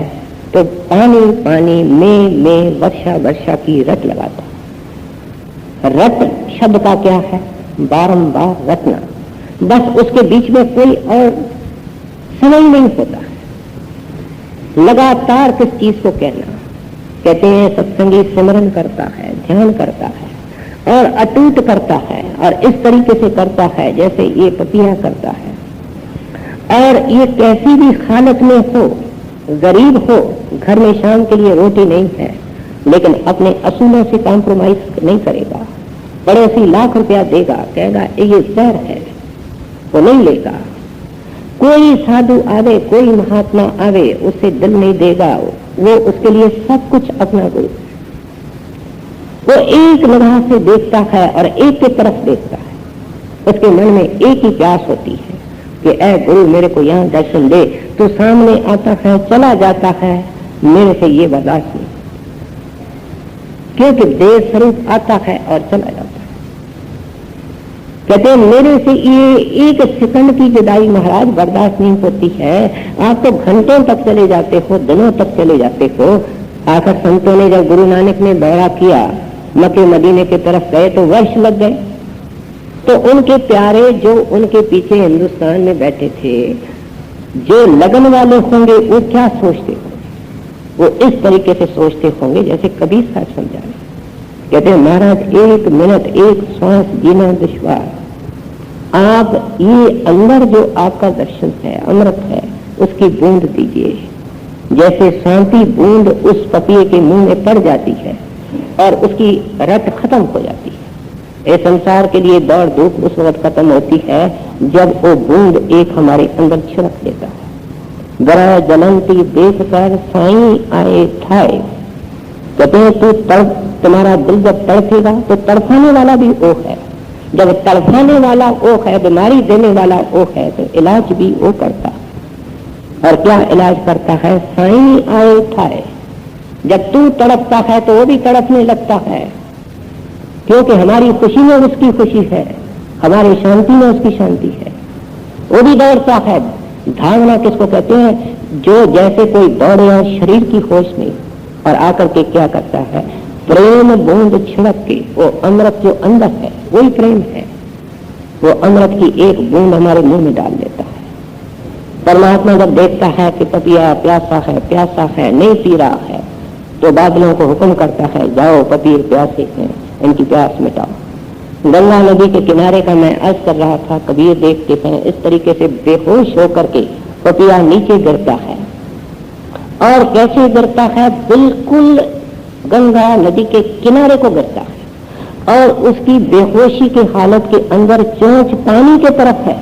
तो पानी पानी में वर्षा वर्षा की रट लगाता है। रट शब्द का क्या है? बारंबार रटना। बस उसके बीच में कोई और समय नहीं होता। लगातार किस चीज को कहना। कहते हैं सत्संगी सिमरन करता है, ध्यान करता है और अटूट करता है और इस तरीके से करता है जैसे ये पपीहा करता है। और ये कैसी भी हालत में हो, गरीब हो, घर में शाम के लिए रोटी नहीं है, लेकिन अपने असूलों से कॉम्प्रोमाइज नहीं करेगा। पड़ोसी लाख रुपया देगा, कहेगा ये जहर है, वो नहीं लेगा। कोई साधु आवे, कोई महात्मा आवे, उससे दिल नहीं देगा। वो उसके लिए सब कुछ अपना गुरु। वो एक निगाह से देखता है और एक की तरफ देखता है। उसके मन में एक ही प्यास होती है कि ऐ गुरु मेरे को यहाँ दर्शन दे। तो सामने आता है, चला जाता है, मेरे से ये बर्दाश्त नहीं, क्योंकि देह स्वरूप आता है और चला जाता है। कहते हैं मेरे से ये एक सेकंड की जुदाई महाराज बर्दाश्त नहीं होती है। आप तो घंटों तक चले जाते हो, दिनों तक चले जाते हो। आखिर संतों ने जब गुरु नानक ने दौरा किया, मक्के मदीने की तरफ गए तो वर्ष लग गए। तो उनके प्यारे जो उनके पीछे हिंदुस्तान में बैठे थे, जो लगन वाले होंगे, वो क्या सोचते होंगे? वो इस तरीके से सोचते होंगे जैसे कबीर साहब समझा रहे। कहते हैं महाराज एक मिनट, एक श्वास जीना दुश्वार। आप ये अंदर जो आपका दर्शन है, अमृत है, उसकी बूंद दीजिए। जैसे शांति बूंद उस पपीहे के मुंह में पड़ जाती है और उसकी रट खत्म हो जाती है। ये संसार के लिए दौड़ धूप उस वक्त खत्म होती है जब वो बूंद एक हमारे अंदर छिड़क देता है। गरा जलंती देख कर साईं आए ठाए। कहते हैं तू तुम्हारा दिल जब तड़पेगा तो तड़पाने वाला भी वो है। जब तड़पाने वाला वो है, बीमारी देने वाला वो है, तो इलाज भी वो करता है। और क्या इलाज करता है? साईं आए ठाए। जब तू तड़पता है तो वो भी तड़पने लगता है, क्योंकि हमारी खुशी में उसकी खुशी है, हमारी शांति में उसकी शांति है। वो भी दौड़ता है। धावना किसको कहते हैं? जो जैसे कोई दौड़े और शरीर की होश नहीं, और आकर के क्या करता है? प्रेम बूंद छिड़क के वो अमृत जो अंदर है वही प्रेम है, वो अमृत की एक बूंद हमारे मुंह में डाल देता है। परमात्मा जब देखता है कि पपिया प्यासा है नहीं पी रहा है, तो बादलों को हुक्म करता है, जाओ पपीर प्यासे हैं, इनकी प्यास मिटाओ। गंगा नदी के किनारे का मैं अर्ज कर रहा था, कबीर देखते हैं इस तरीके से बेहोश होकर के पपिया नीचे गिरता है, और कैसे गिरता है, बिल्कुल गंगा नदी के किनारे को गिरता है, और उसकी बेहोशी की हालत के अंदर चोंच पानी के तरफ है।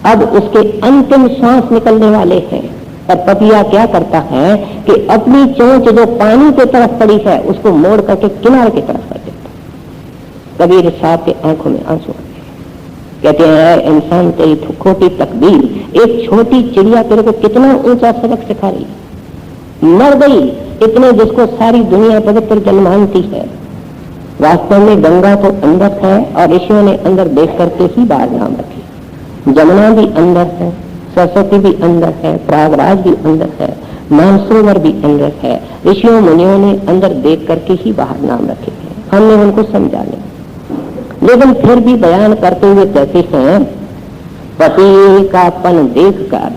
अब उसके अंतिम सांस निकलने वाले हैं, और पपिया क्या करता है कि अपनी चोंच जो पानी की तरफ पड़ी है उसको मोड़ करके किनारे की तरफ कर देता है। कबीर साहब के आंखों में आंसू आते हैं, कहते हैं इंसान तेरी छोटी तकदीर, एक छोटी चिड़िया तेरे को कितना ऊंचा सबक सिखा रही है, मर गई इतने जिसको सारी दुनिया पवित्र जल मानती है। वास्तव में गंगा तो अंदर है, और ऋषियों ने अंदर देख करके ही बाहर नाम रखे। जमुना भी अंदर है, सरस्वती भी अंदर है, प्रयागराज भी अंदर है, मानसरोवर भी अंदर है। ऋषियों मुनियों ने अंदर देख करके ही बाहर नाम रखे हैं, हमने उनको समझा नहीं। लेकिन फिर भी बयान करते हुए कहते हैं, पति का पन देख कर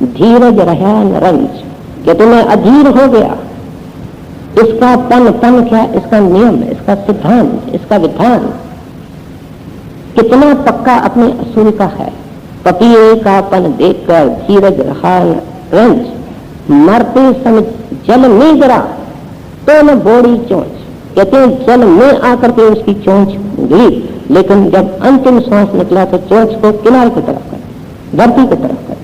धीरज रहा नरंज, कि तुम्हें अधीर हो गया। इसका पन क्या, इसका नियम, इसका सिद्धांत, इसका विधान कितना पक्का अपने असूल का है। पतिये का पन देखकर धीरज रहा रंज, मरते समय जल में गिरा तो न बोड़ी चोंच। कहते हैं जल में आकर के उसकी चोंच गिरी, लेकिन जब अंतिम सांस निकला तो चोंच को किनारे की तरफ कर, धरती की तरफ कर।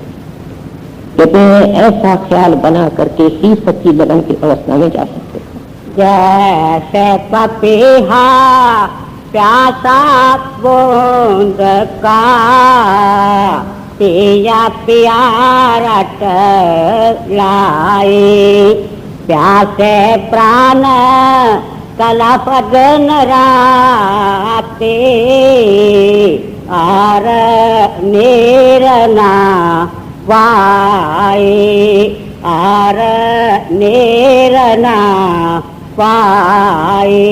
कहते हैं ऐसा ख्याल बना करके ही सच्ची लगन की अवस्था में जा सकते हैं। जैसे पपीहा प्यासा बूंद का, पिया रट लाए, प्यासे प्राण कलप दिन राते, और नीरना पाए, और नीरना पाए।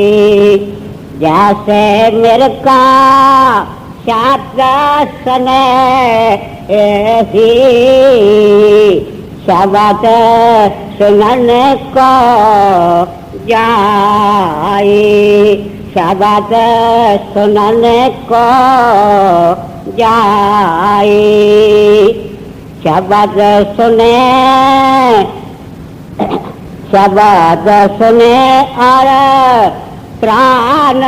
जैसे मेरे का शास्त्र ही शब्द सुनन को जाए, शब्द सुनन को जाए। शब्द सुने, शब्द सुने और प्राण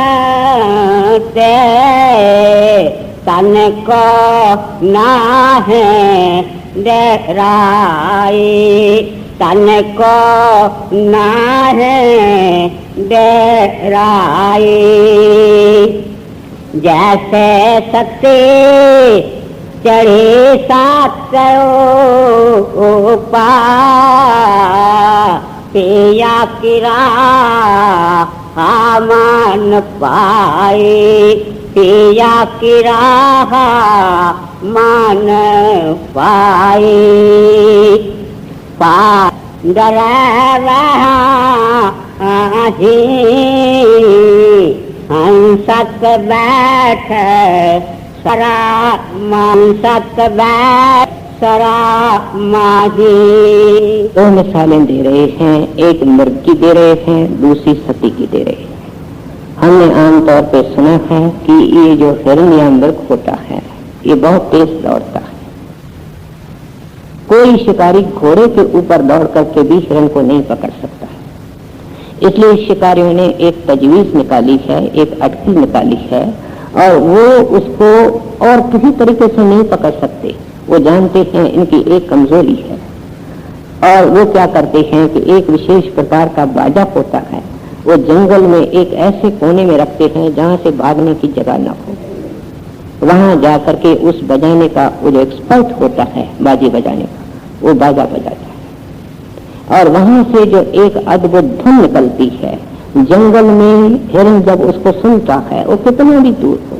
ते तन को नाहे डराई, तन को नाहे डराई। जैसे सत्य चढ़े सात ऊपर, पिया किरा मान पाए, पिया किरा मान पाए। पांडर ही हंसत बैठ सरा मानसत बैठ सरा माही। दो मिसालें दे रहे हैं, एक मृग की दे रहे हैं, दूसरी सती की दे रहे हैं। हमने आमतौर पे सुना है कि ये जो हिरण या मृग होता है ये बहुत तेज दौड़ता है। कोई शिकारी घोड़े के ऊपर दौड़ करके भी हिरण को नहीं पकड़ सकता है। इसलिए शिकारियों ने एक तजवीज निकाली है, एक अटकी निकाली है, और वो उसको और किसी तरीके से नहीं पकड़ सकते। वो जानते हैं इनकी एक कमजोरी है, और वो क्या करते हैं कि एक विशेष प्रकार का बाजा होता है, वो जंगल में एक ऐसे कोने में रखते हैं जहां से भागने की जगह न हो। वहां जाकर के उस बजाने का वो जो एक्सपर्ट होता है बाजे बजाने का, वो बाजा बजाता है, और वहां से जो एक अद्भुत धुन निकलती है, जंगल में हिरण जब उसको सुनता है, वो कितना भी दूर हो,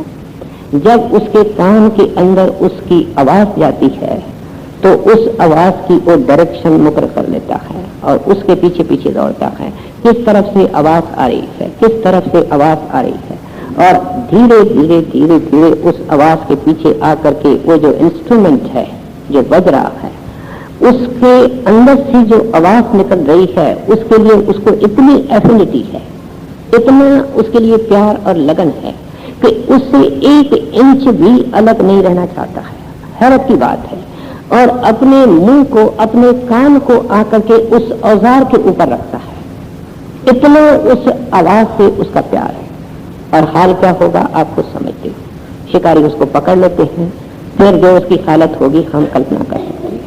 जब उसके कान के अंदर उसकी आवाज जाती है तो उस आवाज की वो डायरेक्शन मुकर कर लेता है और उसके पीछे पीछे दौड़ता है। किस तरफ से आवाज आ रही है, किस तरफ से आवाज आ रही है, और धीरे धीरे धीरे धीरे उस आवाज के पीछे आकर के वो जो इंस्ट्रूमेंट है जो बज रहा है, उसके अंदर से जो आवाज निकल रही है, उसके लिए उसको इतनी एफिनिटी है, इतना उसके लिए प्यार और लगन है कि उससे 1 इंच भी अलग नहीं रहना चाहता है। हैरत की बात है। और अपने मुंह को, अपने कान को आकर के उस औजार के ऊपर रखता है, इतना उस आवाज से उसका प्यार है। और हाल क्या होगा आप खुद समझते हो। शिकारी उसको पकड़ लेते हैं, फिर जो उसकी हालत होगी हम कल्पना कर सकते हैं।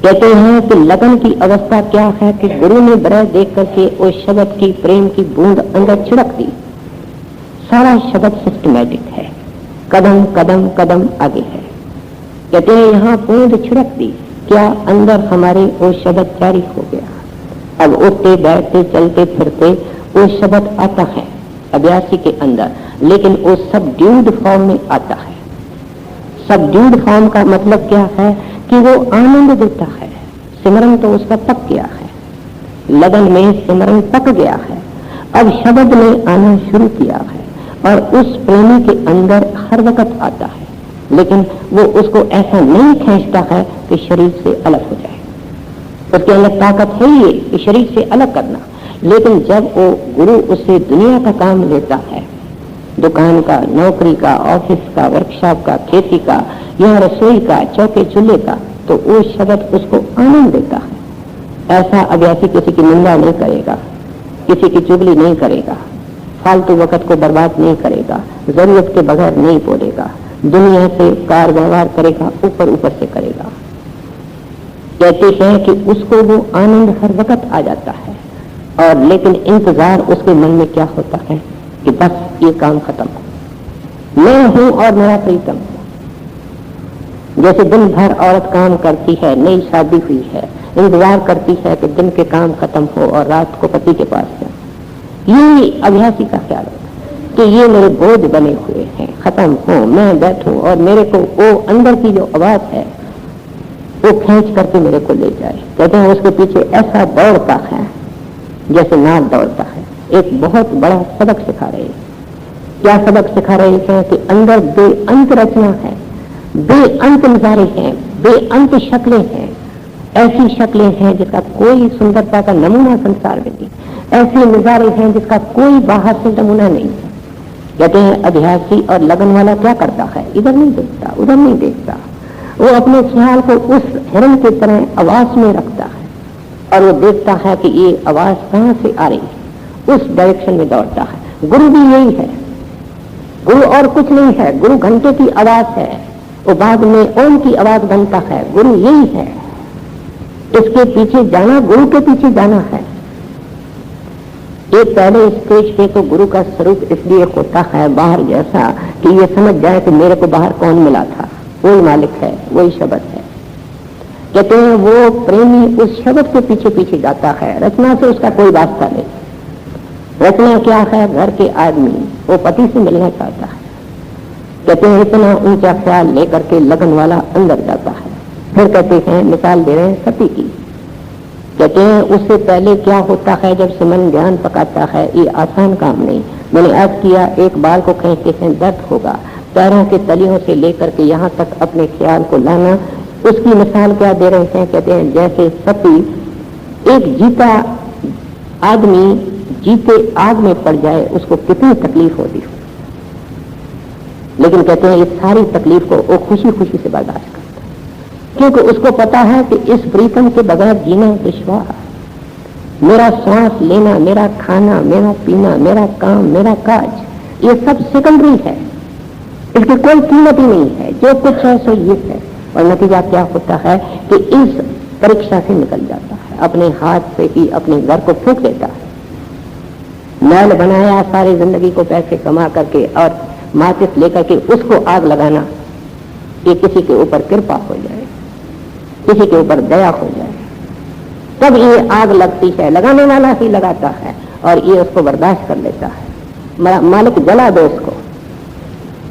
कहते हैं कि लगन की अवस्था क्या है कि गुरु ने बरह देख करके उस शब्द की प्रेम की बूंद अंदर छिड़क दी। सारा शब्द सिस्टमैटिक है, कदम कदम कदम आगे है। कहते हैं यहाँ बूंद छिड़क दी, क्या अंदर हमारे वो शब्द जारी हो गया। अब उठते बैठते चलते फिरते वो शब्द आता है अभ्यासी के अंदर, लेकिन वो सबड्यूड फॉर्म में आता है। सबड्यूड फॉर्म का मतलब क्या है कि वो आनंद देता है। सिमरन तो उसका पक गया है, लगन में सिमरन पक गया है, अब शब्द ने आना शुरू किया है और उस प्रेमी के अंदर हर वक्त आता है, लेकिन वो उसको ऐसा नहीं खींचता है कि शरीर से अलग हो जाए। उसके अंदर ताकत है ये कि शरीर से अलग करना, लेकिन जब वो गुरु उससे दुनिया का काम लेता है, दुकान का, नौकरी का, ऑफिस का, वर्कशॉप का, खेती का या रसोई का, चौके चूल्हे का, तो वो शब्द उसको आनंद देता है। ऐसा अभ्यासी किसी की निंदा नहीं करेगा, किसी की चुगली नहीं करेगा, फालतू वक्त को बर्बाद नहीं करेगा, जरूरत के बगैर नहीं बोलेगा, दुनिया से कार व्यवहार करेगा, ऊपर ऊपर से करेगा। कहते हैं कि उसको वो आनंद हर वक्त आ जाता है। और लेकिन इंतजार उसके मन में क्या होता है कि बस ये काम खत्म हो, मैं हूं और मेरा प्रीतम हूं। जैसे दिन भर औरत काम करती है, नई शादी हुई है, इंतजार करती है कि दिन के काम खत्म हो और रात को पति के पास जाए। ये अभ्यासी का ख्याल होता है कि ये मेरे बोझ बने हुए हैं, खत्म हो, मैं बैठूं और मेरे को वो अंदर की जो आवाज है वो खींच करके मेरे को ले जाए। कहते हैं उसके पीछे ऐसा दौड़ता है जैसे नाग दौड़ता है। एक बहुत बड़ा सबक सिखा रहे हैं। क्या सबक सिखा रहे हैं कि अंदर बेअंत रचना है, बेअंत नजारे हैं, बेअंत शक्लें हैं। ऐसी शक्लें हैं जिसका कोई सुंदरता का नमूना संसार में नहीं, ऐसे नजारे हैं जिसका कोई बाहर से नमूना नहीं है। कहते हैं अभ्यासी और लगन वाला क्या करता है, इधर नहीं देखता, उधर नहीं देखता, वो अपने ख्याल को उस हिरण की तरह आवाज में रखता है और वो देखता है कि ये आवाज कहां से आ रही है, उस डायरेक्शन में दौड़ता है। गुरु भी यही है, गुरु और कुछ नहीं है। गुरु घंटे की आवाज है, वो बाद में ओम की आवाज बनता है। गुरु यही है, इसके पीछे जाना, गुरु के पीछे जाना है। एक पहले स्टेज पे तो गुरु का स्वरूप इसलिए होता है बाहर जैसा कि ये समझ जाए कि मेरे को बाहर कौन मिला था, वही मालिक है, वही शब्द है। कहते हैं वो प्रेमी उस शब्द के पीछे पीछे जाता है, रचना से उसका कोई वास्ता नहीं। रचना क्या है, घर के आदमी, वो पति से मिलना चाहता है। कहते हैं इतना ऊंचा ख्याल लेकर के लगन वाला अंदर जाता है। फिर कहते हैं, मिसाल दे रहे हैं सती की। कहते हैं उससे पहले क्या होता है जब सिमरन ज्ञान पकाता है, ये आसान काम नहीं। मैंने अर्ज किया, एक बाल को खींचते हैं दर्द होगा, पैरों के तलियों से लेकर के यहाँ तक अपने ख्याल को लाना। उसकी मिसाल क्या दे रहे हैं, कहते हैं जैसे सती एक जीता आदमी जीते आग में पड़ जाए, उसको कितनी तकलीफ होती हो, लेकिन कहते हैं इस सारी तकलीफ को वो खुशी खुशी से बर्दाश्त करता है, क्योंकि उसको पता है कि इस प्रीतम के बगैर जीना दुश्वार। मेरा सांस लेना, मेरा खाना, मेरा पीना, मेरा काम, मेरा काज, ये सब सेकेंडरी है, इसकी कोई कीमत ही नहीं है। जो कुछ है सो ये है। और नतीजा क्या होता है कि इस परीक्षा से निकल जाता है, अपने हाथ से ही अपने घर को फूंक देता है। मैल बनाया सारी जिंदगी को पैसे कमा करके और माचिस लेकर के उसको आग लगाना, ये किसी के ऊपर कृपा हो जाए, किसी के ऊपर दया हो जाए, तब ये आग लगती है। लगाने वाला ही लगाता है और ये उसको बर्दाश्त कर लेता है। मालिक जला दो उसको,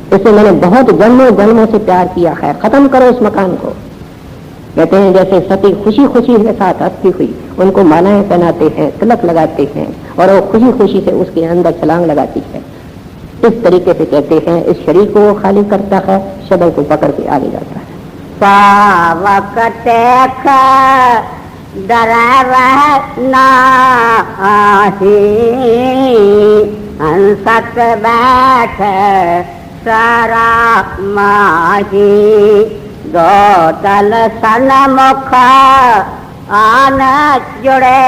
इसे मैंने बहुत जन्मों जन्मों से प्यार किया है, खत्म करो इस मकान को। कहते हैं जैसे सती खुशी खुशी के साथ हंसती हुई उनको मालाएं पहनाते हैं, तिलक लगाते हैं और वो खुशी खुशी से उसके अंदर छलांग लगाती है। इस तरीके से कहते हैं इस शरीर को वो खाली करता है, शब्द को पकड़ के आगे जाता है। पावक देख डरवह नाही, हंसत बैठ सरा माही। दो तल सन्मुख आन जुड़े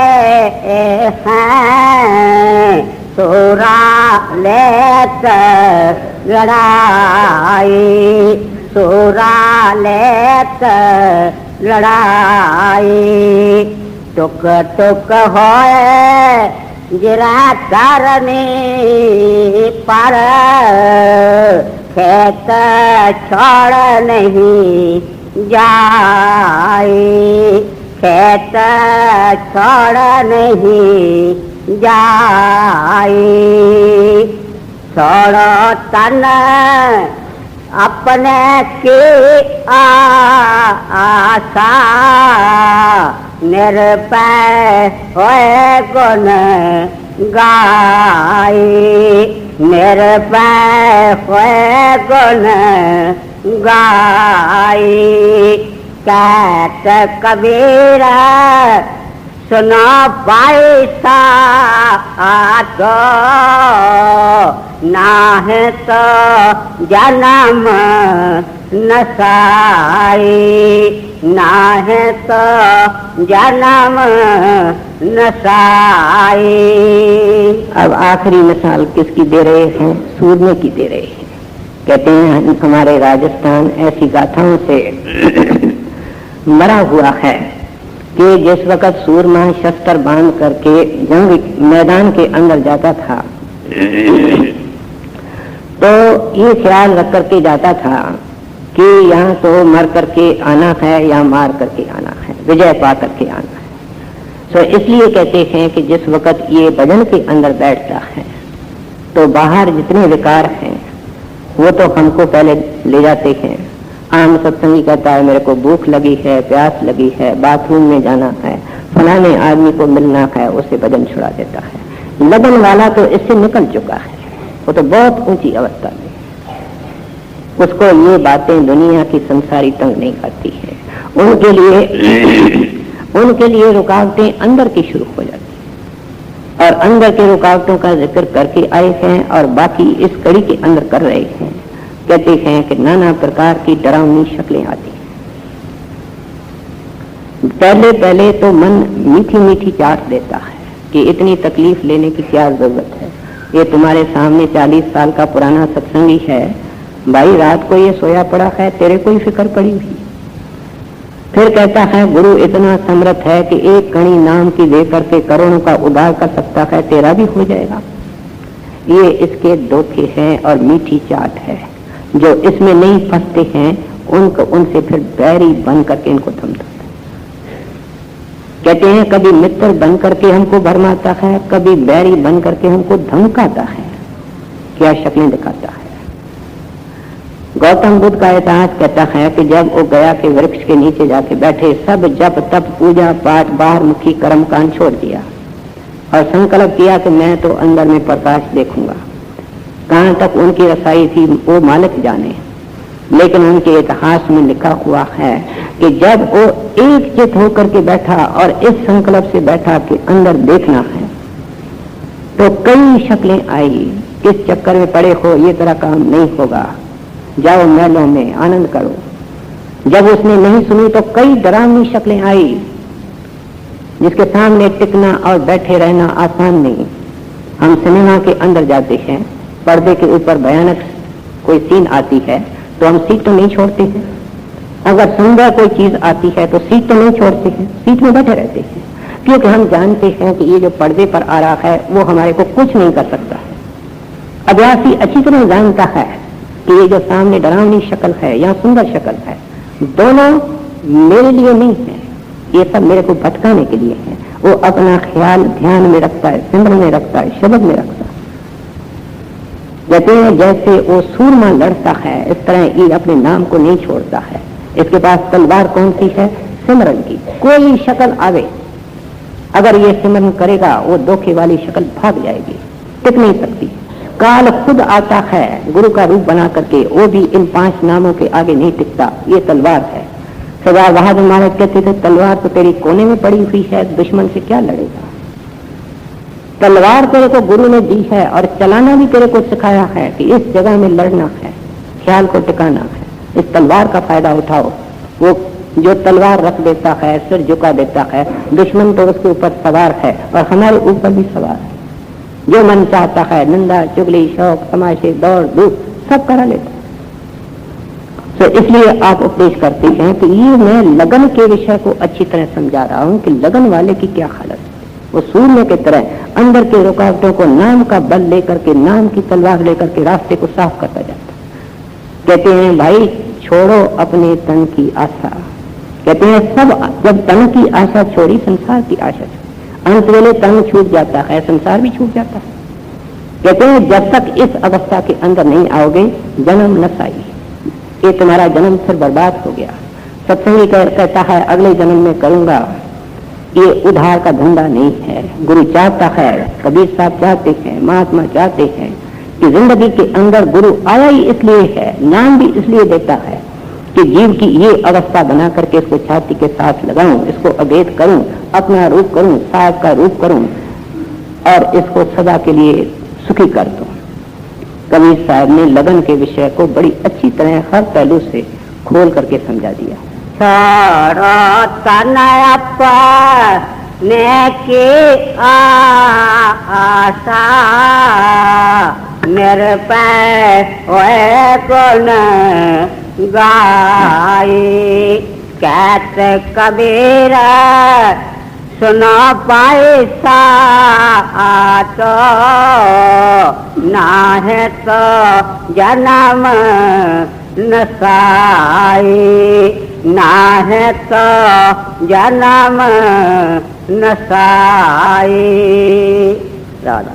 हैं, सूरा लेत लड़ाई, सूरा लेत लड़ाई। टुक टुक होए जिरा करनी पर, खेत छोड़ नहीं जाए, खेत छोड़ नहीं जाए। छोड़ो तन अपने की आशा, निरपय होए गुण गाई, निरपय होए गुण गाई। कहत कबीरा सुनो पैसा तो ना है तो जन्म नसाई, ना है तो जन्म नसाई। अब आखिरी मिसाल किसकी दे रहे हैं? सूरमे की दे रहे हैं। कहते हैं हमारे राजस्थान ऐसी गाथाओं से मरा हुआ है कि जिस वक्त सूरमा शस्त्र बांध करके जंग मैदान के अंदर जाता था तो ये ख्याल रख करके जाता था कि यहाँ तो मर करके आना है या मार करके आना है, विजय पा करके आना है। तो इसलिए कहते हैं कि जिस वक्त ये भजन के अंदर बैठता है तो बाहर जितने विकार हैं वो तो हमको पहले ले जाते हैं। आम सत्संगी कहता है मेरे को भूख लगी है, प्यास लगी है, बाथरूम में जाना है, फलाने आदमी को मिलना है, उससे भजन छुड़ा देता है। लगन वाला तो इससे निकल चुका है, वो तो बहुत ऊंची अवस्था में, उसको ये बातें दुनिया की संसारी तंग नहीं करती है। उनके लिए रुकावटें अंदर की शुरू हो जाती है और अंदर के रुकावटों का जिक्र करके आए हैं और बाकी इस कड़ी के अंदर कर रहे हैं। कहते हैं कि नाना प्रकार की डरावनी शक्लें आती हैं। पहले पहले तो मन मीठी मीठी चाट देता है कि इतनी तकलीफ लेने की क्या जरूरत है, ये तुम्हारे सामने 40 साल का पुराना सत्संगी है भाई, रात को ये सोया पड़ा है, तेरे को ही फिक्र पड़ी हुई। फिर कहता है गुरु इतना समर्थ है कि एक कणी नाम की दे करके करोड़ों का उद्धार कर सकता है, तेरा भी हो जाएगा। ये इसके धोखे हैं और मीठी चाट है। जो इसमें नहीं फंसते हैं उनको उनसे फिर बैरी बन करके इनको थमता है। कहते हैं कभी मित्र बन करके हमको भरमाता है, कभी बैरी बन करके हमको धमकाता है। क्या शक्लें दिखाता है। गौतम बुद्ध का इतिहास कहता है कि जब वो गया के वृक्ष के नीचे जाके बैठे, सब जप तप पूजा पाठ बाहर मुखी कर्म कांड छोड़ दिया और संकल्प किया कि मैं तो अंदर में प्रकाश देखूंगा। कहां तक उनकी रसाई थी वो मालिक जाने, लेकिन उनके इतिहास में लिखा हुआ है कि जब वो एक चित होकर के बैठा और इस संकल्प से बैठा कि अंदर देखना है, तो कई शक्लें आई, किस चक्कर में पड़े हो, ये तरह काम नहीं होगा, जाओ महलों में आनंद करो। जब उसने नहीं सुनी तो कई डरावनी शक्लें आई जिसके सामने टिकना और बैठे रहना आसान नहीं। हम सिनेमा के अंदर जाते हैं, पर्दे के ऊपर भयानक कोई सीन आती है तो हम सीट तो नहीं छोड़ते हैं। अगर सुंदर कोई चीज आती है तो सीट तो नहीं छोड़ते हैं, सीट में बैठे रहते हैं, क्योंकि हम जानते हैं कि ये जो पर्दे पर आ रहा है वो हमारे को कुछ नहीं कर सकता है। अभ्यासी अच्छी तरह जानता है कि ये जो सामने डरावनी शक्ल है या सुंदर शक्ल है, दोनों मेरे लिए नहीं है, ये सब मेरे को भटकाने के लिए है। वो अपना ख्याल ध्यान में रखता है, सिमरन में रखता है, शब्द में रखता है। कहते हैं जैसे वो सूरमा लड़ता है, इस तरह ये अपने नाम को नहीं छोड़ता है। इसके पास तलवार कौन सी है? सिमरन की। कोई शक्ल आवे, अगर ये सिमरन करेगा वो धोखे वाली शक्ल भाग जाएगी, टिक नहीं सकती। काल खुद आता है गुरु का रूप बना करके, वो भी इन 5 नामों के आगे नहीं टिकता। ये तलवार है। सरदार बहादुर महाराज कहते थे तलवार तो तेरी कोने में पड़ी हुई है, दुश्मन से क्या लड़ेगा। तलवार तेरे को गुरु ने दी है और चलाना भी तेरे को सिखाया है कि इस जगह में लड़ना है, ख्याल को टिकाना है। इस तलवार का फायदा उठाओ। वो जो तलवार रख देता है, सिर झुका देता है, दुश्मन तो उसके ऊपर सवार है और हमारे ऊपर भी सवार है। जो मन चाहता है निंदा, चुगली, शौक, तमाशे, दौड़ धूप सब करा लेता। तो इसलिए आप उपदेश करते हैं कि ये मैं लगन के विषय को अच्छी तरह समझा रहा हूं कि लगन वाले की क्या हालत है। वो सूर्य के तरह अंदर के रुकावटों को नाम का बल लेकर के, नाम की तलवार लेकर के रास्ते को साफ करता जाता है। कहते हैं भाई छोड़ो अपने तन की आशा। कहते हैं सब जब तन की आशा छोड़ी संसार की आशा छोड़ी, अंत वेले तन छूट जाता है, संसार भी छूट जाता है। कहते हैं जब तक इस अवस्था के अंदर नहीं आओगे जन्म न साई, ये तुम्हारा जन्म फिर बर्बाद हो गया। सत्संगी कहता है अगले जन्म में करूंगा, ये उधार का धंधा नहीं है। गुरु चाहता है, कबीर साहब चाहते हैं, महात्मा चाहते हैं कि जिंदगी के अंदर गुरु आया ही इसलिए है, नाम भी इसलिए देता है कि जीव की ये अवस्था बना करके इसको छाती के साथ लगाऊं, इसको अभेद करूं, अपना रूप करूं, साहब का रूप करूं और इसको सदा के लिए सुखी कर दूं। कबीर साहब ने लगन के विषय को बड़ी अच्छी तरह हर पहलू से खोल करके समझा दिया। के आशा मेरे पे कौन गाए, कहते कबीर सुना पाए तो ना है तो जन्म नसाई, ना है तो जन्म नसाई। राधा